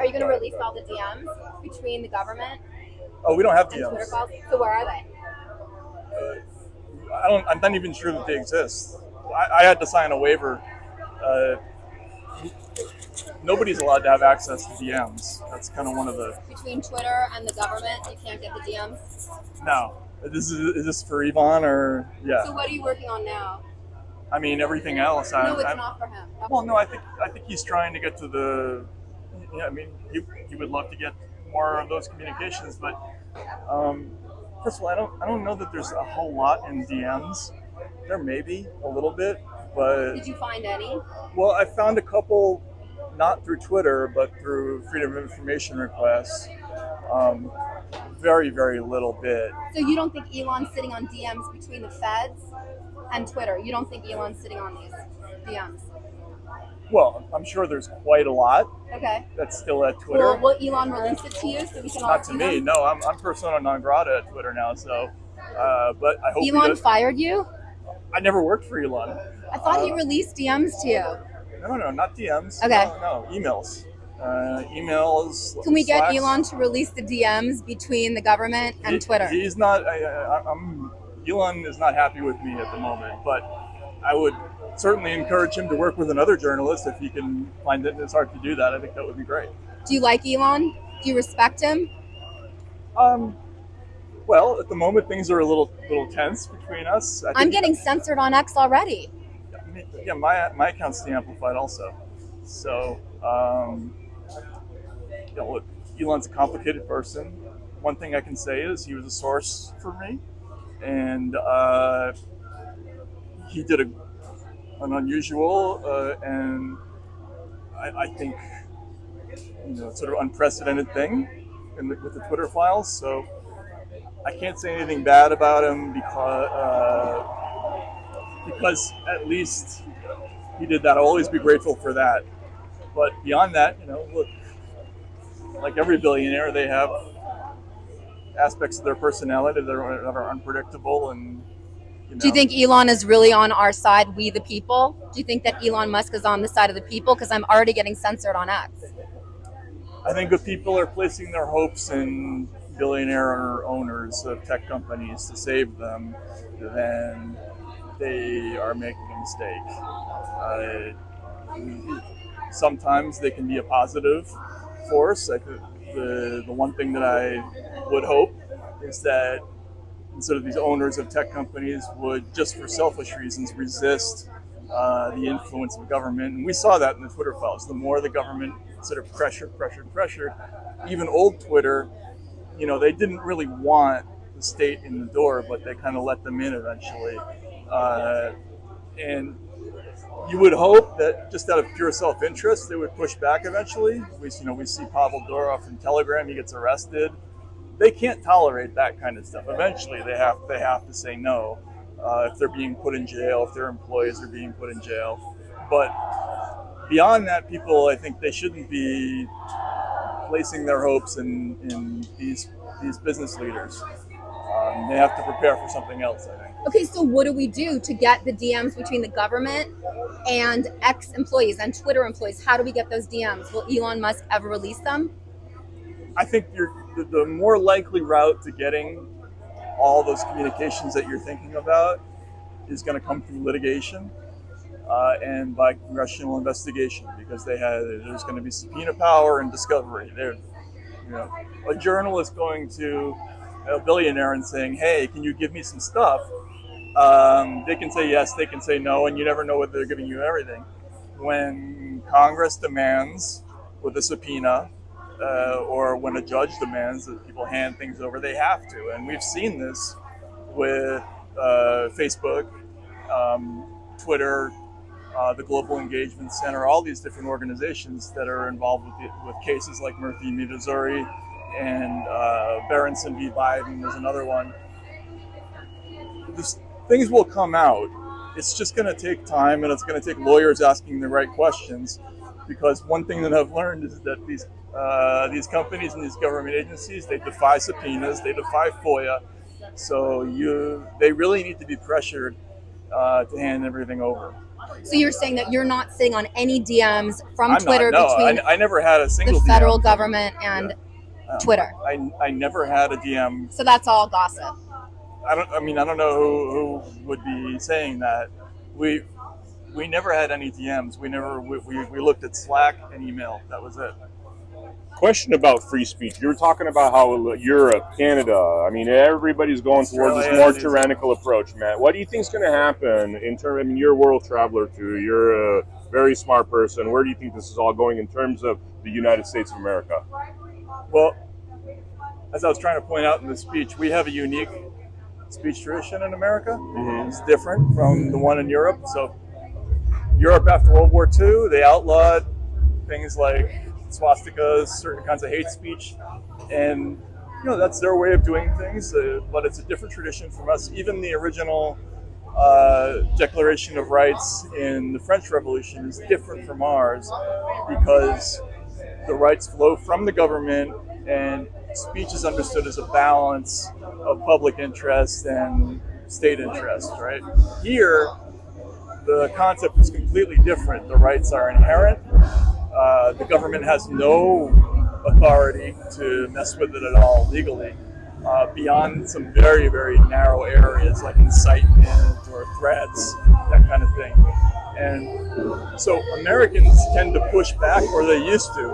you going to release all the DMs between the government Oh, we don't have and Twitter DMs. files? So where are they? I'm not even sure that they exist. I had to sign a waiver. Uh, Nobody's allowed to have access to DMs. That's kind of one of the. Between Twitter and the government, you can't get the DMs? No. Is this for Yvonne or yeah? So what are you working on now? I mean everything else. No, it's not for him. Well, no, I think he's trying to get to the. Yeah, I mean, he would love to get more of those communications, but first of all, I don't know that there's a whole lot in DMs. There may be a little bit, but Did you find any? well, I found a couple, not through Twitter, but through Freedom of Information requests. Very, very little bit. So you don't think Elon's sitting on DMs between the feds and Twitter? You don't think Elon's sitting on these DMs? Well, I'm sure there's quite a lot Okay. that's still at Twitter. Well, will Elon release it to you so we can all Not to see me. them? No, I'm persona non grata at Twitter now. So, but I hope he Elon does. fired you? I never worked for Elon. I thought he released DMs to you. No, not DMs. Okay. No, emails. Emails. Can we get Slacks. Elon to release the DMs between the government and Twitter? He's not. Elon is not happy with me at the moment, but I would certainly encourage him to work with another journalist if he can find it. It's hard to do that. I think that would be great. Do you like Elon? Do you respect him? Well, at the moment things are a little tense between us. I'm getting censored on X already. Yeah, my account's de-amplified also. So, look, Elon's a complicated person. One thing I can say is he was a source for me, and he did an unusual and I think sort of unprecedented thing with the Twitter files. So I can't say anything bad about him because at least he did that. I'll always be grateful for that. But beyond that, look, like every billionaire, they have aspects of their personality that are unpredictable. And Do you think Elon is really on our side, we the people? Do you think that Elon Musk is on the side of the people? Because I'm already getting censored on X. I think if people are placing their hopes in billionaire owners of tech companies to save them, then they are making a mistake. Sometimes they can be a positive force. I think the one thing that I would hope is that sort of these owners of tech companies would, just for selfish reasons, resist the influence of government. And we saw that in the Twitter files. The more the government sort of pressured, even old Twitter, they didn't really want the state in the door, but they kind of let them in eventually. And you would hope that just out of pure self-interest, they would push back eventually. We see Pavel Durov in Telegram; he gets arrested. They can't tolerate that kind of stuff. Eventually, they have to say no if they're being put in jail, if their employees are being put in jail. But beyond that, people, I think they shouldn't be placing their hopes in these business leaders. They have to prepare for something else, I think. Okay, so what do we do to get the DMs between the government and X employees and Twitter employees? How do we get those DMs? Will Elon Musk ever release them? I think the more likely route to getting all those communications that you're thinking about is going to come through litigation and by congressional investigation, because there's going to be subpoena power and discovery. A journalist going to a billionaire and saying, "Hey, can you give me some stuff?" They can say yes, they can say no, and you never know whether they're giving you everything. When Congress demands with a subpoena, or when a judge demands that people hand things over, they have to. And we've seen this with Facebook, Twitter, the Global Engagement Center, all these different organizations that are involved with cases like Murphy v. Missouri and Berenson v. Biden. There's another one. Things will come out. It's just going to take time, and it's going to take lawyers asking the right questions. Because one thing that I've learned is that these companies and these government agencies, they defy subpoenas, they defy FOIA. So they really need to be pressured to hand everything over. So you're saying that you're not sitting on any DMs from I'm Twitter not, no, between I never had a single the federal DM. government and Twitter. I never had a DM. So that's all gossip. I don't know who would be saying that. We never had any DMs. We looked at Slack and email. That was it. Question about free speech. You were talking about how Europe, Canada, I mean, everybody's going towards this more tyrannical approach, Matt. What do you think is going to happen in terms, I mean, you're a world traveler too. You're a very smart person. Where do you think this is all going in terms of the United States of America? Well, as I was trying to point out in the speech, we have a unique speech tradition in America. Mm-hmm. It's different from the one in Europe. So Europe after World War II, they outlawed things like swastikas, certain kinds of hate speech, and that's their way of doing things, but it's a different tradition from us. Even the original Declaration of Rights in the French Revolution is different from ours because the rights flow from the government, and speech is understood as a balance of public interest and state interest, right? Here, the concept is completely different. The rights are inherent. The government has no authority to mess with it at all legally, beyond some very, very narrow areas like incitement or threats, that kind of thing. And so Americans tend to push back, or they used to,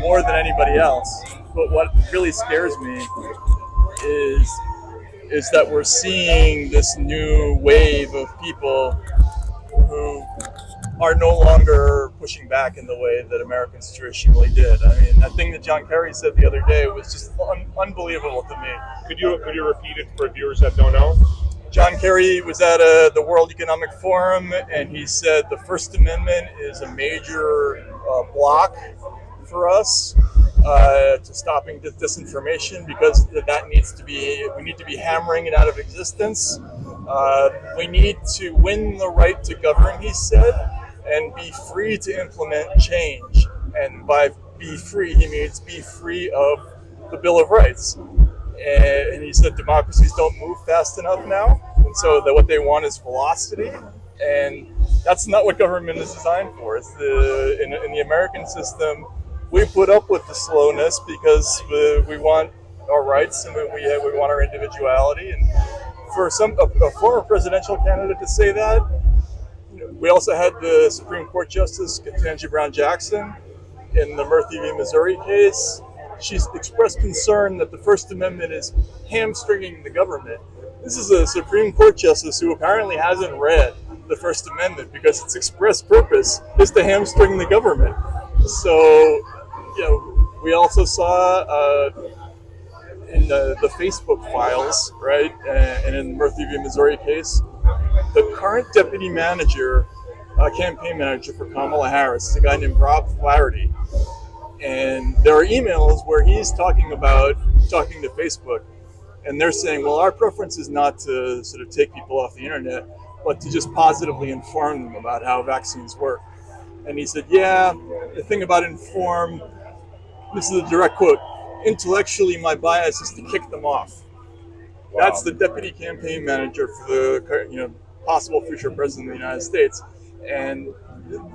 more than anybody else. But what really scares me is that we're seeing this new wave of people who are no longer pushing back in the way that Americans traditionally did. I mean, that thing that John Kerry said the other day was just unbelievable to me. Could you repeat it for viewers that don't know? John Kerry was at the World Economic Forum, and he said the First Amendment is a major block for us to stopping disinformation, because we need to be hammering it out of existence. We need to win the right to govern, he said, and be free to implement change. And by be free, he means be free of the Bill of Rights. And he said democracies don't move fast enough now, and so that what they want is velocity, and that's not what government is designed for. It's in the American system, we put up with the slowness because we want our rights and we want our individuality. And for a former presidential candidate to say that, we also had the Supreme Court Justice Ketanji Brown Jackson in the Murphy v. Missouri case. She's expressed concern that the First Amendment is hamstringing the government. This is a Supreme Court justice who apparently hasn't read the First Amendment, because its express purpose is to hamstring the government. So, we also saw in the Facebook files, right, and in the Murphy v. Missouri case, the current deputy manager, campaign manager for Kamala Harris, is a guy named Rob Flaherty. And there are emails where he's talking to Facebook, and they're saying, well, our preference is not to sort of take people off the internet, but to just positively inform them about how vaccines work. And he said, yeah, the thing about inform, this is a direct quote, intellectually my bias is to kick them off. Wow. That's the deputy campaign manager for the possible future president of the United States. And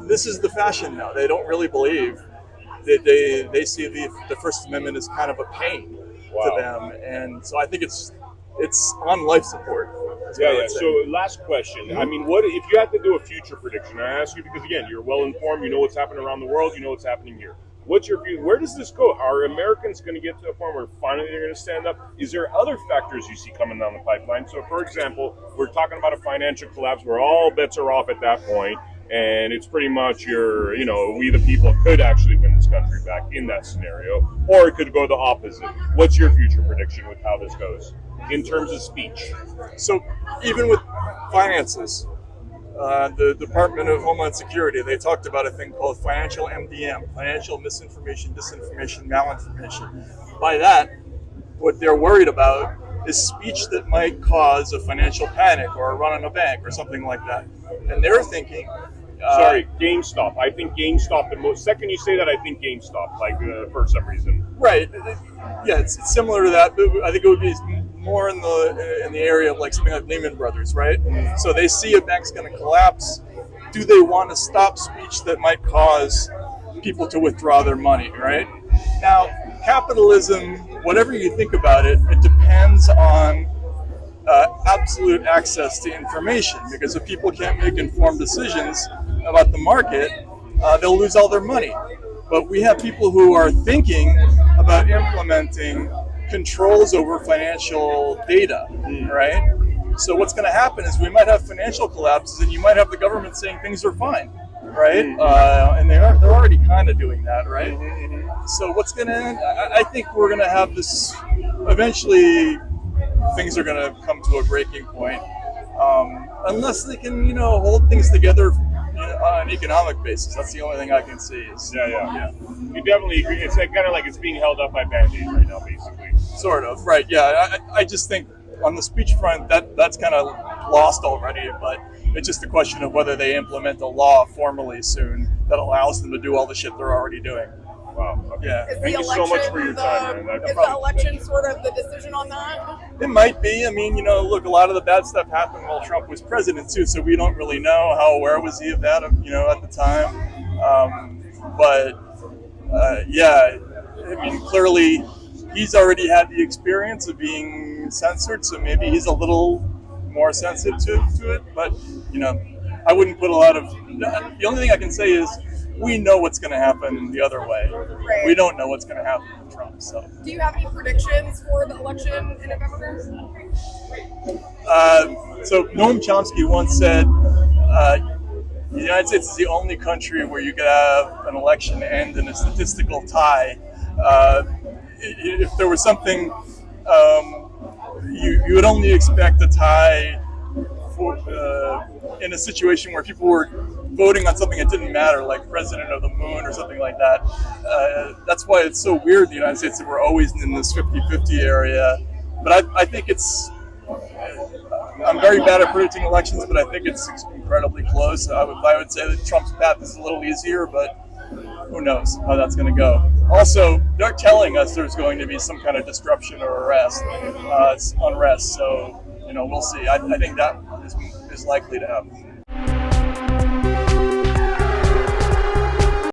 this is the fashion now. They don't really believe. They see the First Amendment as kind of a pain to them, and so I think it's on life support. Yeah. So last question. Mm-hmm. I mean, what if you had to do a future prediction? I ask you because, again, you're well informed. You know what's happening around the world. You know what's happening here. What's your view? Where does this go? Are Americans going to get to a point where finally they're going to stand up? Is there other factors you see coming down the pipeline? So, for example, we're talking about a financial collapse where all bets are off at that point. And it's pretty much we the people could actually win this country back in that scenario, or it could go the opposite. What's your future prediction with how this goes in terms of speech? So even with finances, the Department of Homeland Security, they talked about a thing called financial MDM, financial misinformation, disinformation, malinformation. By that, what they're worried about is speech that might cause a financial panic or a run on a bank or something like that. And they're thinking... Sorry, GameStop. I think GameStop, the most... Second you say that, I think GameStop, for some reason. Right. Yeah, it's similar to that, but I think it would be more in the area of like something like Lehman Brothers, right? Mm-hmm. So they see a bank's going to collapse, do they want to stop speech that might cause people to withdraw their money, right? Now, capitalism, whatever you think about it, it depends on absolute access to information, because if people can't make informed decisions about the market, they'll lose all their money. But we have people who are thinking about implementing controls over financial data, right? So what's going to happen is we might have financial collapses, and you might have the government saying things are fine, right? And they're already kind of doing that, right? So what's going to? I think we're going to have this eventually. Things are going to come to a breaking point, unless they can, hold things together on an economic basis. That's the only thing I can see. Yeah. You definitely agree. It's kind of like it's being held up by Band-Aids right now, basically. Sort of, right? Yeah. I just think on the speech front, that's kind of lost already. But it's just a question of whether they implement a law formally soon that allows them to do all the shit they're already doing. Wow. Okay. Yeah. Thank you so much for your time, man. Is the election sort of the decision on that? It might be. I mean, look, a lot of the bad stuff happened while Trump was president too, so we don't really know how aware was he of that, at the time. Yeah, I mean, clearly he's already had the experience of being censored, so maybe he's a little more sensitive to it. But I wouldn't put a lot of. The only thing I can say is, we know what's going to happen the other way. Right. We don't know what's going to happen with Trump. So, do you have any predictions for the election in November? So Noam Chomsky once said, the United States is the only country where you could have an election end in a statistical tie. If there was something, you would only expect a tie in a situation where people were voting on something that didn't matter, like President of the Moon or something like that. That's why it's so weird in the United States that we're always in this 50-50 area. But I think I'm very bad at predicting elections, but I think it's incredibly close. I would say that Trump's path is a little easier, but who knows how that's going to go. Also, they're telling us there's going to be some kind of disruption or unrest. So, we'll see. I think that is likely to happen.